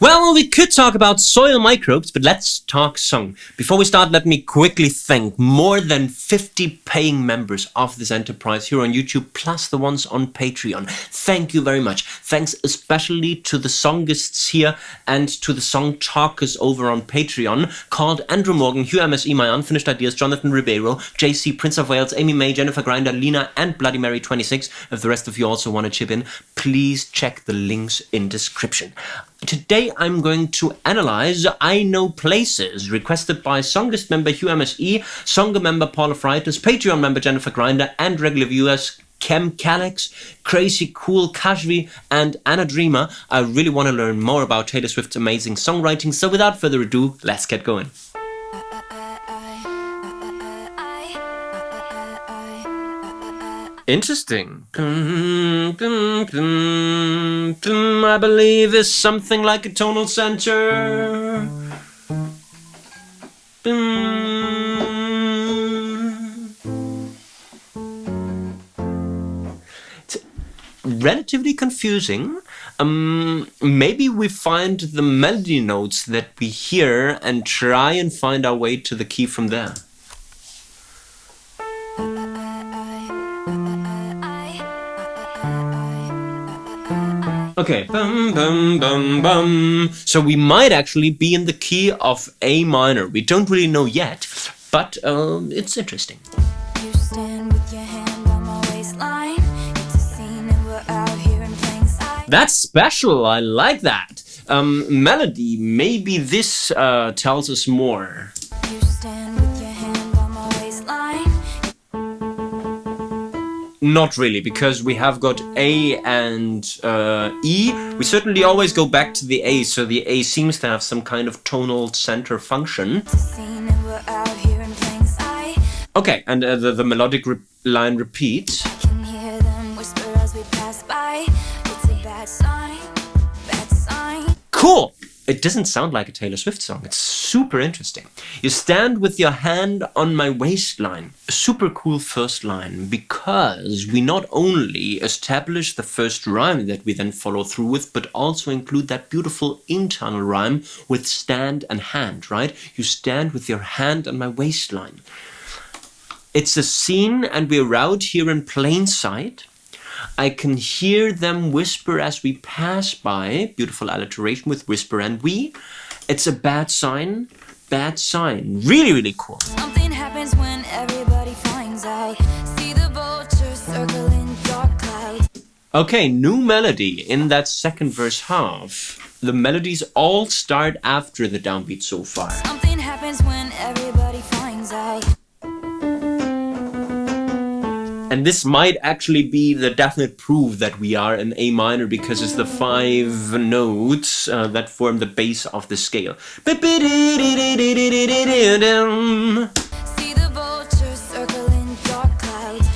Well, we could talk about soil microbes, but let's talk song. Before we start, let me quickly thank more than 50 paying members of this enterprise here on YouTube, plus the ones on Patreon. Thank you very much. Thanks especially to the songists here and to the song talkers over on Patreon, called Andrew Morgan, Hugh MSE, My Unfinished Ideas, Jonathan Ribeiro, JC, Prince of Wales, Amy May, Jennifer Grinder, Lena, and Bloody Mary 26. If the rest of you also want to chip in, please check the links in description. Today I'm going to analyze I Know Places, requested by Songist member Hugh MSE, Songer member Paula Freitas, Patreon member Jennifer Grinder, and regular viewers Kem Calix, Crazy Cool Kashvi, and Anna Dreamer. I really want to learn more about Taylor Swift's amazing songwriting, so without further ado, let's get going. Interesting. I believe is something like a tonal center. It's relatively confusing. Maybe we find the melody notes that we hear and try and find our way to the key from there. Okay, bum, bum, bum, bum. So we might actually be in the key of A minor. We don't really know yet, but it's interesting. You stand with your hand on my waistline. It's a scene and we're out here in plain sight. That's special, I like that. Melody, maybe this tells us more. You stand with your hand on my waistline. Not really, because we have got A and E. We certainly always go back to the A, so the A seems to have some kind of tonal center function. Okay, and the melodic line repeats. I can hear them whisper as we pass by. It's a bad sign, bad sign. Cool! It doesn't sound like a Taylor Swift song. It's super interesting. You stand with your hand on my waistline. A super cool first line, because we not only establish the first rhyme that we then follow through with, but also include that beautiful internal rhyme with stand and hand, right? You stand with your hand on my waistline. It's a scene and we're out here in plain sight. I can hear them whisper as we pass by. Beautiful alliteration with whisper and we. It's a bad sign. Bad sign. Really, really cool. Something happens when everybody finds out. See the vultures circling dark clouds. Okay, new melody in that second verse half. The melodies all start after the downbeat so far. Something happens when everybody finds out. And this might actually be the definite proof that we are in A minor, because it's the 5 notes that form the base of the scale. See the vultures circling dark clouds.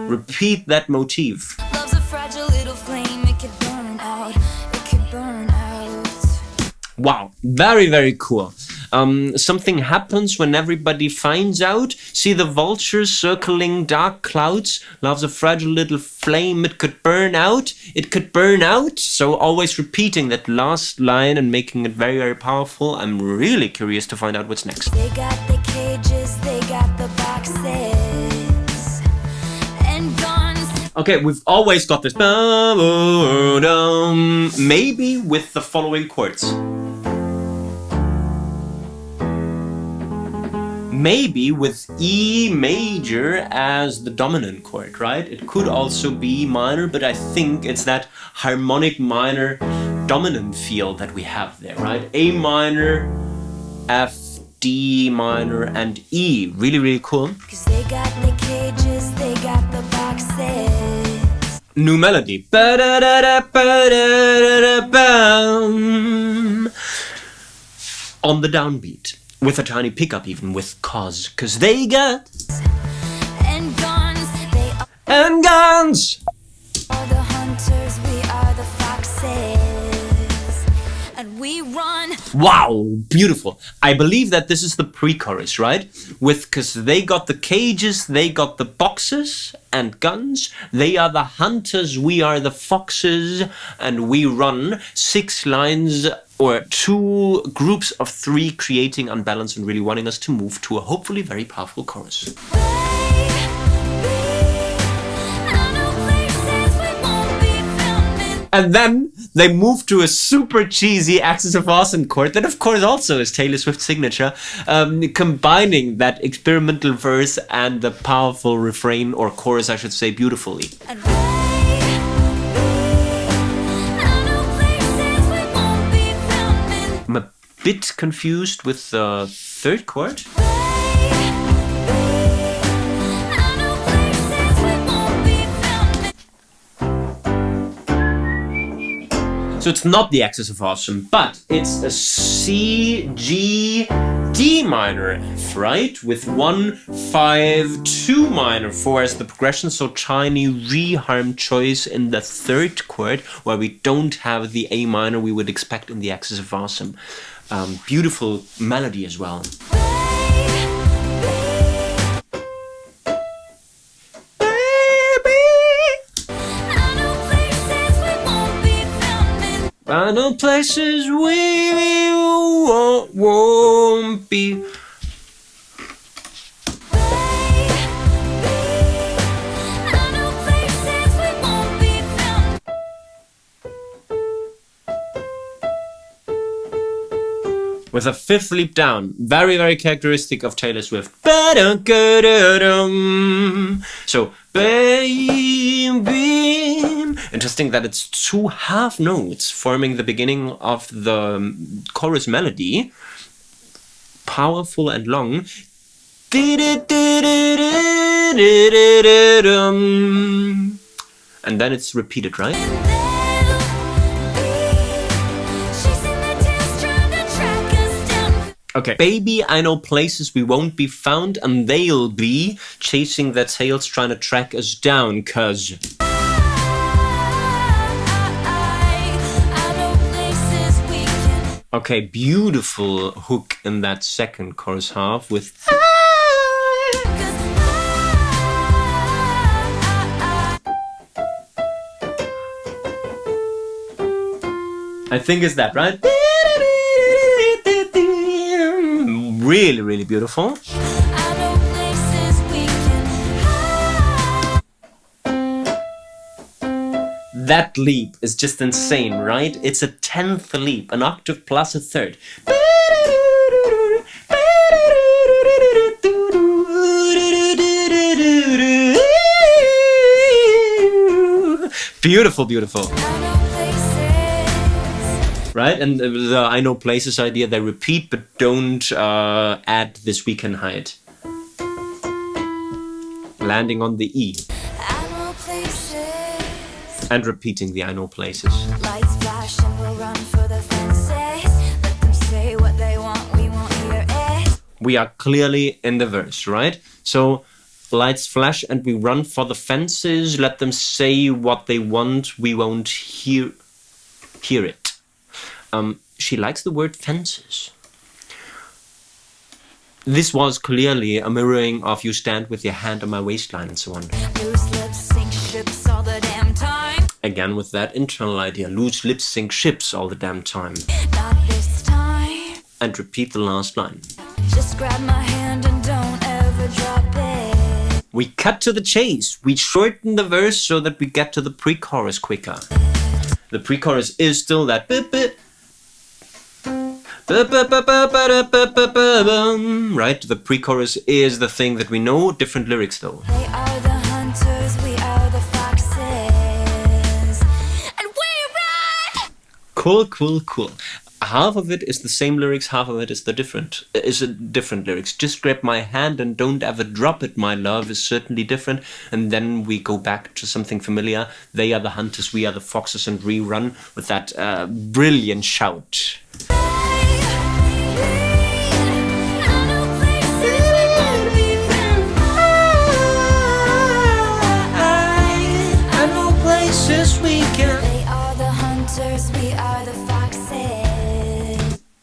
Repeat that motif. Love's a fragile little flame, it could burn out, it could burn out. Wow, very, very cool. Something happens when everybody finds out. See the vultures circling dark clouds. Love's a fragile little flame. It could burn out. It could burn out. So always repeating that last line and making it very, very powerful. I'm really curious to find out what's next. They got the cages, they got the boxes and guns. Okay, we've always got this. Maybe with the following chords. Maybe with E major as the dominant chord, right? It could also be minor, but I think it's that harmonic minor dominant feel that we have there, right? A minor, F, D minor, and E. Really, really cool. 'Cause they got the cages, they got the boxes. New melody. On the downbeat. With a tiny pickup, even with cause they got and guns, they are and guns. Are the hunters, we are the foxes, and we run Wow, beautiful. I believe that this is the pre-chorus, right? Because they got the cages, they got the boxes and guns. They are the hunters, we are the foxes, and we run 6 lines or 2 groups of 3, creating unbalance and really wanting us to move to a hopefully very powerful chorus. And then they move to a super cheesy Axis of Awesome chord that, of course, also is Taylor Swift's signature, combining that experimental verse and the powerful refrain, or chorus, I should say, beautifully. I'm a bit confused with the 3rd chord. So it's not the Axis of Awesome, but it's a C, G, D minor F, right? With 1, 5, 2 minor 4 as the progression. So tiny reharmed choice in the 3rd chord, where we don't have the A minor we would expect in the Axis of Awesome. Beautiful melody as well. I know places we won't be. With a 5th leap down, very, very characteristic of Taylor Swift. So, baby. Interesting that it's 2 half notes forming the beginning of the chorus melody. Powerful and long. And then it's repeated, right? Okay. Baby, I know places we won't be found, and they'll be chasing their tails trying to track us down, cause... Okay, beautiful hook in that 2nd chorus half with... I think it's that, right? Really, really beautiful. That leap is just insane, right? It's a 10th leap, an octave plus a 3rd. Beautiful, beautiful. Right? And the I know places idea, they repeat but don't add this we can hide. Landing on the E. And repeating the I know places. Lights flash and we'll run for the fences. Let them say what they want, we won't hear it. We are clearly in the verse, right? So lights flash and we run for the fences. Let them say what they want, we won't hear it. She likes the word fences. This was clearly a mirroring of you stand with your hand on my waistline and so on. Loose lips sink ships all the damn time. Again with that internal idea. Loose lips sink ships all the damn time. Not this time. And repeat the last line. Just grab my hand and don't ever drop it. We cut to the chase. We shorten the verse so that we get to the pre-chorus quicker. The pre-chorus is still that bit bit. Right? The pre-chorus is the thing that we know, different lyrics though. They are the hunters, we are the foxes, and we run! Cool, cool, cool. Half of it is the same lyrics, half of it is different lyrics. Just grab my hand and don't ever drop it, my love, is certainly different. And then we go back to something familiar. They are the hunters, we are the foxes, and rerun with that brilliant shout.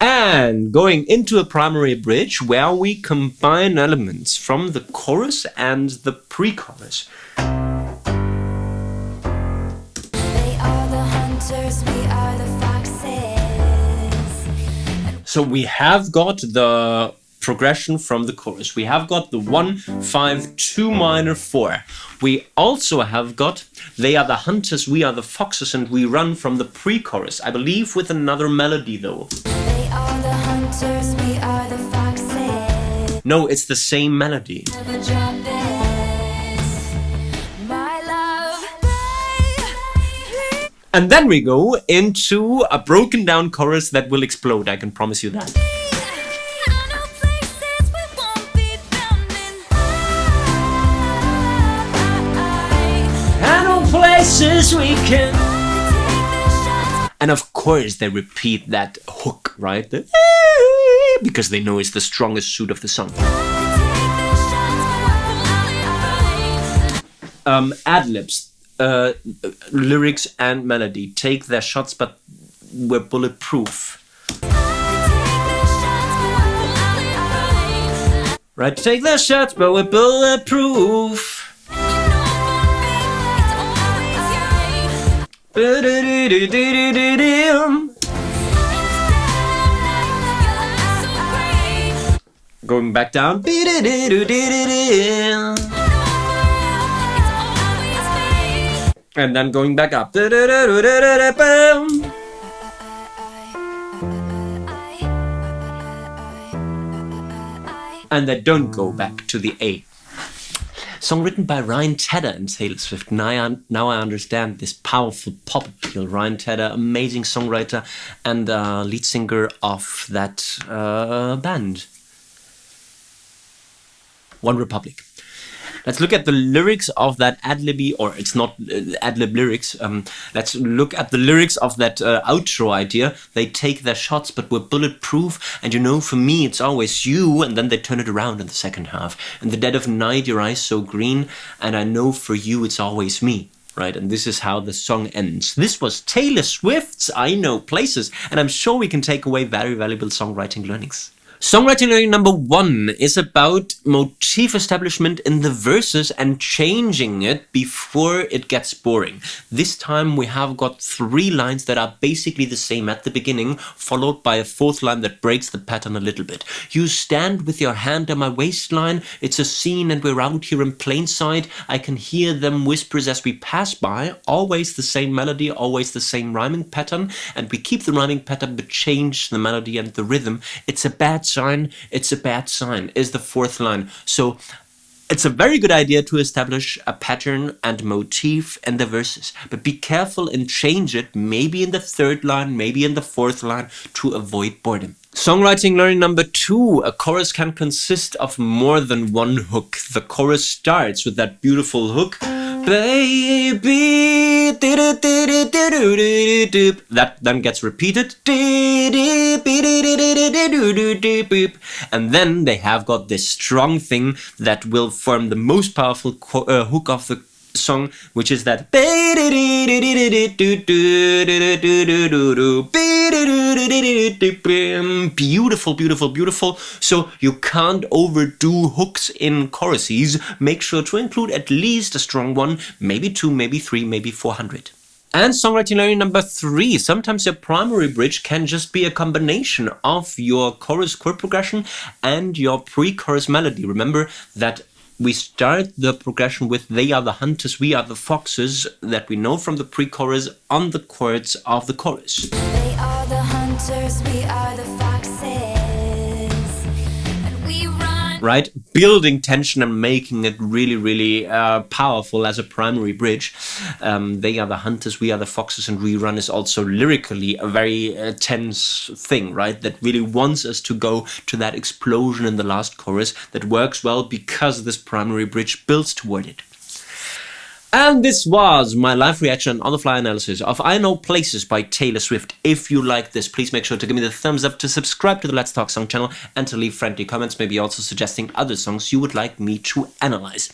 And going into a primary bridge where we combine elements from the chorus and the pre-chorus. They are the hunters, we are the foxes. So we have got the progression from the chorus. We have got the 1, 5, 2 minor, 4. We also have got they are the hunters, we are the foxes, and we run from the pre-chorus. I believe with another melody though. They are the hunters, we are the foxes. No, it's the same melody. Never drop this, my love. And then we go into a broken down chorus that will explode, I can promise you that. Places we can. And of course they repeat that hook, right? Because they know it's the strongest suit of the song. Ad-libs, lyrics and melody take their shots, but we're bulletproof. Right, take their shots, but we're bulletproof. Going back down. And then going back up. And they don't go back to the A. Song written by Ryan Tedder and Taylor Swift. Now I understand this powerful pop appeal. Ryan Tedder, amazing songwriter and lead singer of that band, One Republic. Let's look at the lyrics of that ad-libby, or it's not ad-lib lyrics. Let's look at the lyrics of that outro idea. They take their shots, but we're bulletproof. And you know, for me, it's always you. And then they turn it around in the second half. In the dead of night, your eyes so green. And I know for you, it's always me. Right, and this is how the song ends. This was Taylor Swift's I Know Places. And I'm sure we can take away very valuable songwriting learnings. Songwriting learning number 1 is about motif establishment in the verses and changing it before it gets boring. This time we have got 3 lines that are basically the same at the beginning, followed by a 4th line that breaks the pattern a little bit. You stand with your hand on my waistline, it's a scene and we're out here in plain sight. I can hear them whispers as we pass by, always the same melody, always the same rhyming pattern, and we keep the rhyming pattern but change the melody and the rhythm. It's a bad sign, it's a bad sign, is the 4th line. So it's a very good idea to establish a pattern and motif in the verses, but be careful and change it, maybe in the 3rd line, maybe in the 4th line, to avoid boredom. Songwriting learning number 2, a chorus can consist of more than one hook. The chorus starts with that beautiful hook, baby, that then gets repeated, and then they have got this strong thing that will form the most powerful hook of the song, which is that beautiful, beautiful, beautiful. So you can't overdo hooks in choruses. Make sure to include at least a strong one, maybe 2, maybe 3, maybe 400. And songwriting learning number 3, sometimes your primary bridge can just be a combination of your chorus chord progression and your pre-chorus melody. Remember that we start the progression with they are the hunters, we are the foxes, that we know from the pre-chorus on the chords of the chorus. They are the hunters, we are the foxes, and we run. Right? Building tension and making it really, really powerful as a primary bridge. They are the hunters, we are the foxes, and rerun is also lyrically a very tense thing, right? That really wants us to go to that explosion in the last chorus that works well because this primary bridge builds toward it. And this was my live reaction on the fly analysis of I Know Places by Taylor Swift. If you like this, please make sure to give me the thumbs up, to subscribe to the Let's Talk Song channel, and to leave friendly comments, maybe also suggesting other songs you would like me to analyze.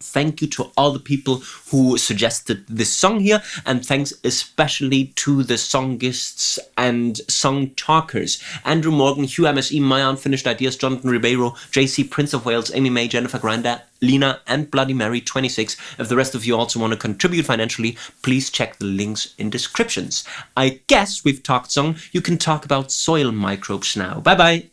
Thank you to all the people who suggested this song here, and thanks especially to the songists and song talkers. Andrew Morgan, Hugh MSE, My Unfinished Ideas, Jonathan Ribeiro, JC, Prince of Wales, Amy May, Jennifer Grinder, Lena, and Bloody Mary 26. If the rest of you also want to contribute financially, please check the links in descriptions. I guess we've talked song. You can talk about soil microbes now. Bye bye.